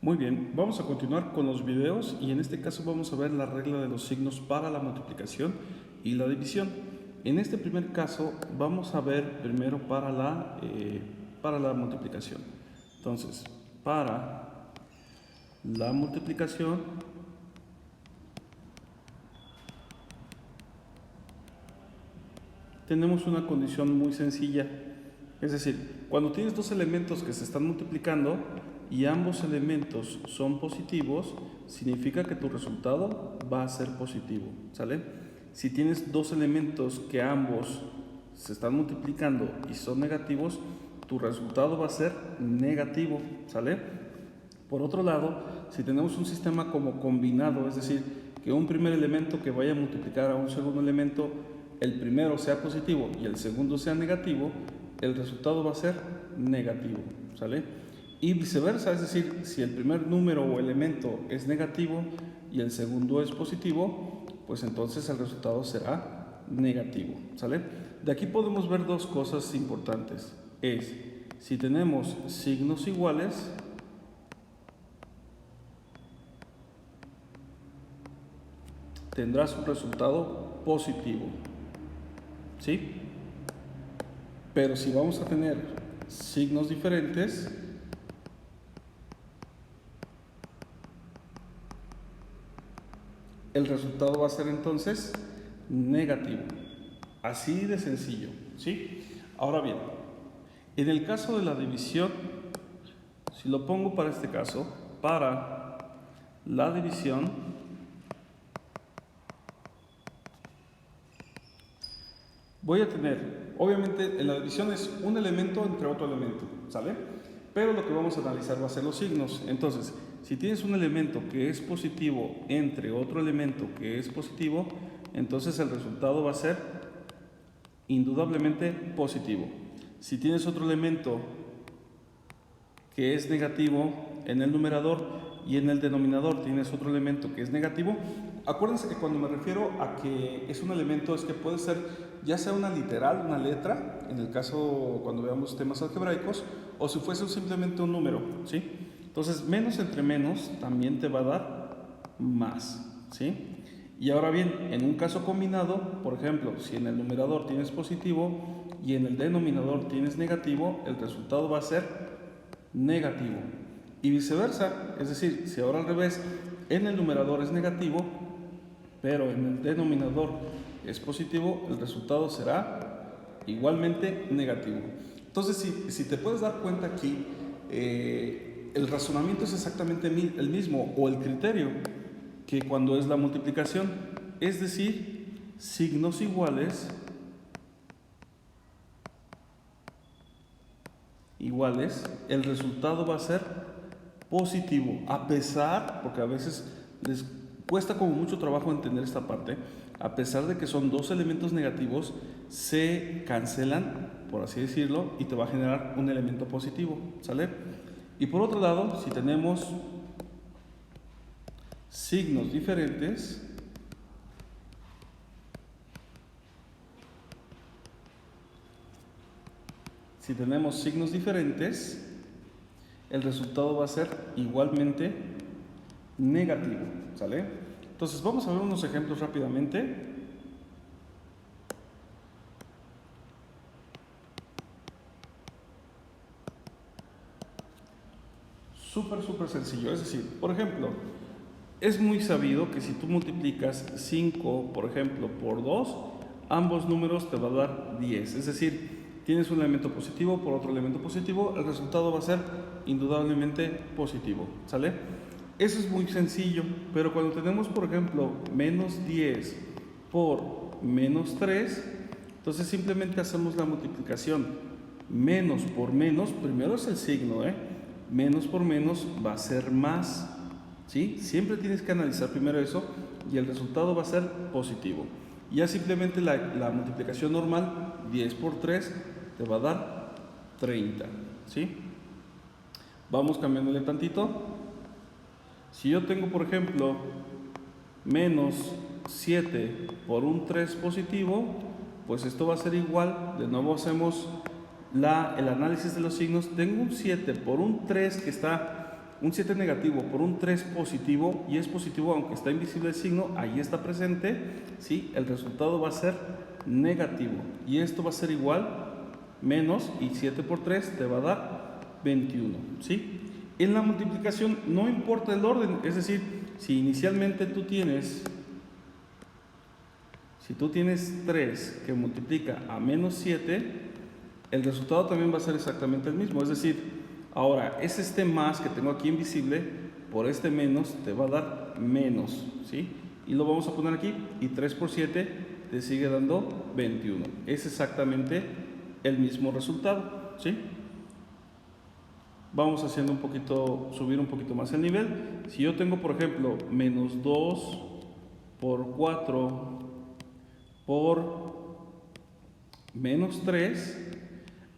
Muy bien, vamos a continuar con los videos y en este caso vamos a ver la regla de los signos para la multiplicación y la división. En este primer caso vamos a ver primero para la multiplicación. Entonces, para la multiplicación tenemos una condición muy sencilla. Es decir, cuando tienes dos elementos que se están multiplicando y ambos elementos son positivos, significa que tu resultado va a ser positivo, ¿sale? Si tienes dos elementos que ambos se están multiplicando y son negativos, tu resultado va a ser negativo, ¿sale? Por otro lado, si tenemos un sistema como combinado, es decir, que un primer elemento que vaya a multiplicar a un segundo elemento, el primero sea positivo y el segundo sea negativo, el resultado va a ser negativo, ¿sale? Y viceversa, es decir, si el primer número o elemento es negativo y el segundo es positivo, pues entonces el resultado será negativo, ¿sale? De aquí podemos ver dos cosas importantes. Es, si tenemos signos iguales, tendrás un resultado positivo, ¿sí? Pero si vamos a tener signos diferentes, el resultado va a ser entonces negativo. Así de sencillo, ¿sí? Ahora bien, en el caso de la división, si lo pongo para este caso, para la división, voy a tener, obviamente en la división es un elemento entre otro elemento, ¿sale? Pero lo que vamos a analizar va a ser los signos. Entonces, si tienes un elemento que es positivo entre otro elemento que es positivo, entonces el resultado va a ser indudablemente positivo. Si tienes otro elemento que es negativo en el numerador y en el denominador tienes otro elemento que es negativo, acuérdense que cuando me refiero a que es un elemento es que puede ser ya sea una literal, una letra, en el caso cuando veamos temas algebraicos, o si fuese simplemente un número, ¿sí? Entonces, menos entre menos también te va a dar más, ¿sí? Y ahora bien, en un caso combinado, por ejemplo, si en el numerador tienes positivo y en el denominador tienes negativo, el resultado va a ser negativo. Y viceversa, es decir, si ahora al revés, en el numerador es negativo, pero en el denominador es positivo, el resultado será igualmente negativo. Entonces, si te puedes dar cuenta aquí, el razonamiento es exactamente el mismo, o el criterio, que cuando es la multiplicación, es decir, signos iguales, el resultado va a ser positivo, a pesar, porque a veces les cuesta como mucho trabajo entender esta parte, a pesar de que son dos elementos negativos, se cancelan, por así decirlo, y te va a generar un elemento positivo, ¿sale? Y por otro lado, si tenemos signos diferentes, el resultado va a ser igualmente negativo, ¿sale? Entonces vamos a ver unos ejemplos rápidamente. Súper sencillo, es decir, por ejemplo, es muy sabido que si tú multiplicas 5, por ejemplo, por 2, ambos números te va a dar 10, es decir, tienes un elemento positivo por otro elemento positivo, el resultado va a ser indudablemente positivo, ¿sale? Eso es muy sencillo, pero cuando tenemos, por ejemplo, menos 10 por menos 3, entonces simplemente hacemos la multiplicación. Menos por menos, primero es el signo, menos por menos va a ser más, ¿sí? Siempre tienes que analizar primero eso y el resultado va a ser positivo. Ya simplemente la multiplicación normal, 10 por 3, te va a dar 30, ¿sí? Vamos cambiándole tantito. Si yo tengo, por ejemplo, menos 7 por un 3 positivo, pues esto va a ser igual. De nuevo hacemos el análisis de los signos. Tengo un 7 por un 3 que está un 7 negativo por un 3 positivo, y es positivo aunque está invisible el signo, ahí está presente, ¿sí? El resultado va a ser negativo. Y esto va a ser igual, menos, y 7 por 3 te va a dar 21, ¿sí? En la multiplicación no importa el orden, es decir, si inicialmente tú tienes 3 que multiplica a menos 7, el resultado también va a ser exactamente el mismo. Es decir, ahora es este más que tengo aquí invisible, por este menos te va a dar menos, ¿sí? Y lo vamos a poner aquí, y 3 por 7 te sigue dando 21. Es exactamente el mismo resultado, ¿sí? Vamos haciendo subir un poquito más el nivel. Si yo tengo, por ejemplo, menos 2 por 4 por menos 3,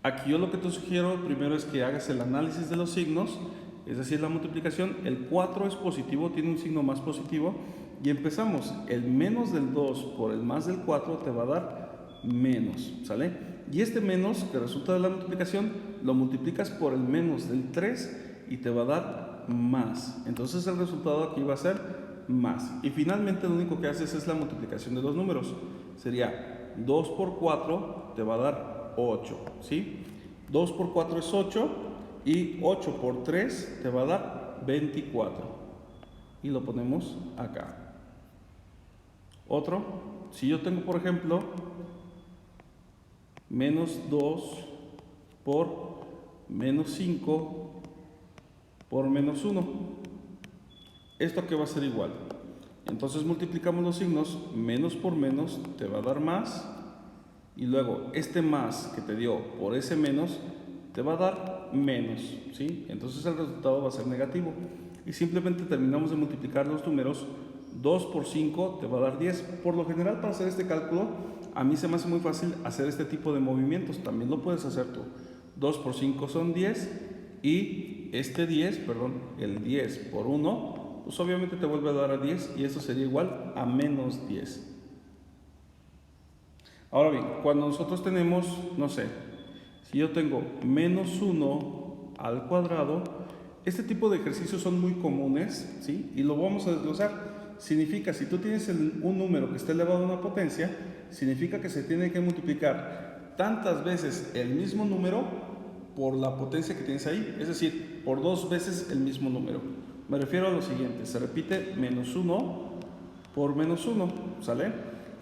aquí yo lo que te sugiero primero es que hagas el análisis de los signos, es decir, la multiplicación. El 4 es positivo, tiene un signo más positivo, y empezamos. El menos del 2 por el más del 4 te va a dar menos, ¿sale? Y este menos que resulta de la multiplicación lo multiplicas por el menos del 3 y te va a dar más. Entonces el resultado aquí va a ser más. Y finalmente lo único que haces es la multiplicación de los números. Sería 2 por 4 te va a dar 8, ¿sí? 2 por 4 es 8, y 8 por 3 te va a dar 24. Y lo ponemos acá. Otro, si yo tengo, por ejemplo, menos 2 por menos 5 por menos 1. ¿Esto a qué va a ser igual? Entonces multiplicamos los signos, menos por menos te va a dar más, y luego este más que te dio por ese menos te va a dar menos, ¿sí? Entonces el resultado va a ser negativo. Y simplemente terminamos de multiplicar los números. 2 por 5 te va a dar 10. Por lo general, para hacer este cálculo, a mí se me hace muy fácil hacer este tipo de movimientos. También lo puedes hacer tú. 2 por 5 son 10, y el 10 por 1, pues obviamente te vuelve a dar a 10, y eso sería igual a menos 10. Ahora bien, cuando nosotros tenemos, no sé, si yo tengo menos 1 al cuadrado, este tipo de ejercicios son muy comunes, ¿sí? Y lo vamos a desglosar. Significa, si tú tienes un número que está elevado a una potencia, significa que se tiene que multiplicar tantas veces el mismo número por la potencia que tienes ahí, es decir, por 2 veces el mismo número. Me refiero a lo siguiente: se repite menos 1 por menos 1, ¿sale?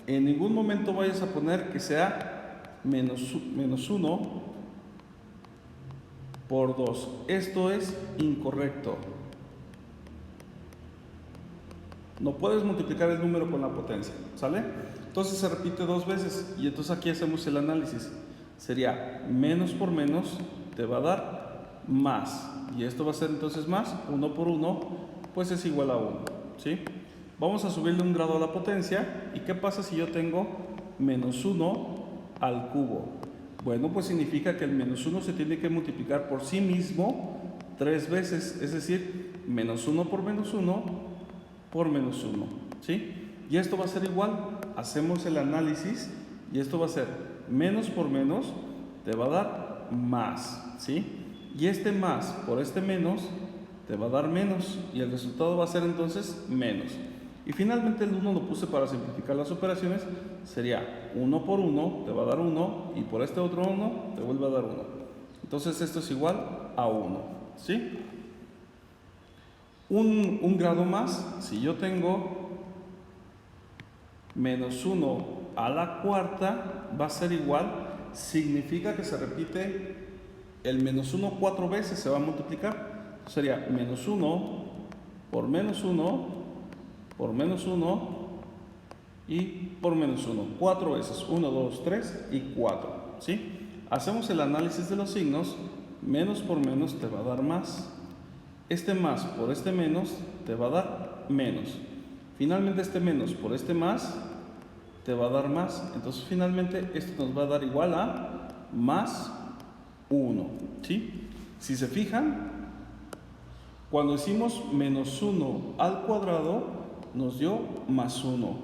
En ningún momento vayas a poner que sea menos 1 por 2. Esto es incorrecto. No puedes multiplicar el número con la potencia, ¿sale? Entonces se repite 2 veces, y entonces aquí hacemos el análisis. Sería menos por menos te va a dar más, y esto va a ser entonces más. 1 por 1 pues es igual a 1, ¿sí? Vamos a subirle un grado a la potencia. ¿Y qué pasa si yo tengo menos 1 al cubo? Bueno, pues significa que el menos 1 se tiene que multiplicar por sí mismo 3 veces, es decir, menos 1 por menos 1 por menos 1, ¿sí? Y esto va a ser igual. Hacemos el análisis, y esto va a ser menos por menos te va a dar más, ¿sí? Y este más por este menos te va a dar menos, y el resultado va a ser entonces menos. Y finalmente el 1 lo puse para simplificar las operaciones. Sería 1 por 1 te va a dar 1, y por este otro 1 te vuelve a dar 1. Entonces esto es igual a 1, ¿sí? Un grado más, si yo tengo menos 1 a la cuarta, va a ser igual. Significa que se repite el menos 1 4 veces, se va a multiplicar. Sería menos 1 por menos 1 por menos 1 y por menos 1. 4 veces. 1, 2, 3 y 4, ¿sí? Hacemos el análisis de los signos. Menos por menos te va a dar más. Este más por este menos te va a dar menos. Finalmente este menos por este más te va a dar más. Entonces finalmente esto nos va a dar igual a más 1, ¿sí? Si se fijan, cuando hicimos menos 1 al cuadrado nos dio más 1.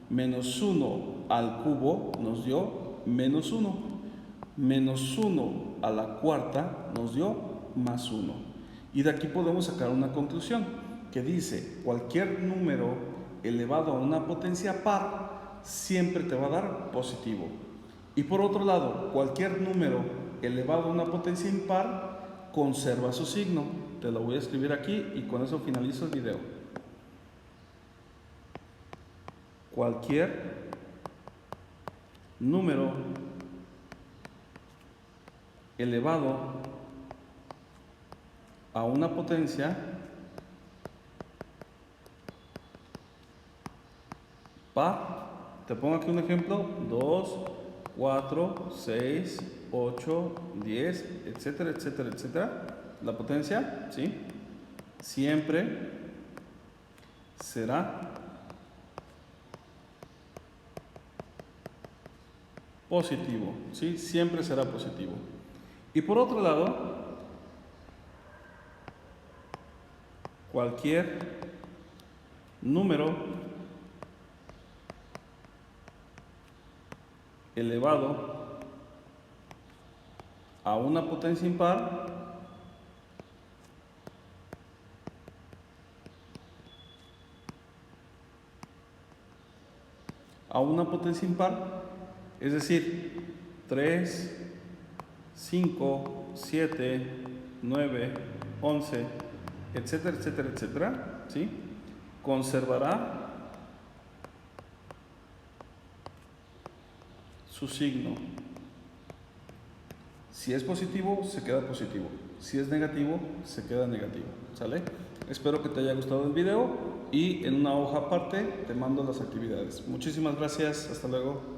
Menos 1 al cubo nos dio menos 1. Menos 1 a la cuarta nos dio más 1. Y de aquí podemos sacar una conclusión que dice, cualquier número elevado a una potencia par siempre te va a dar positivo. Y por otro lado, cualquier número elevado a una potencia impar conserva su signo. Te lo voy a escribir aquí y con eso finalizo el video. Cualquier número elevado a una potencia par, te pongo aquí un ejemplo, 2, 4, 6, 8, 10, etcétera, etcétera, etcétera. La potencia, ¿sí? Siempre será positivo, ¿sí? Siempre será positivo. Y por otro lado, cualquier número elevado a una potencia impar es decir, 3, 5, 7, 9, 11, etcétera, etcétera, etcétera, ¿sí? Conservará su signo. Si es positivo, se queda positivo. Si es negativo, se queda negativo. ¿Sale? Espero que te haya gustado el video y en una hoja aparte te mando las actividades. Muchísimas gracias. Hasta luego.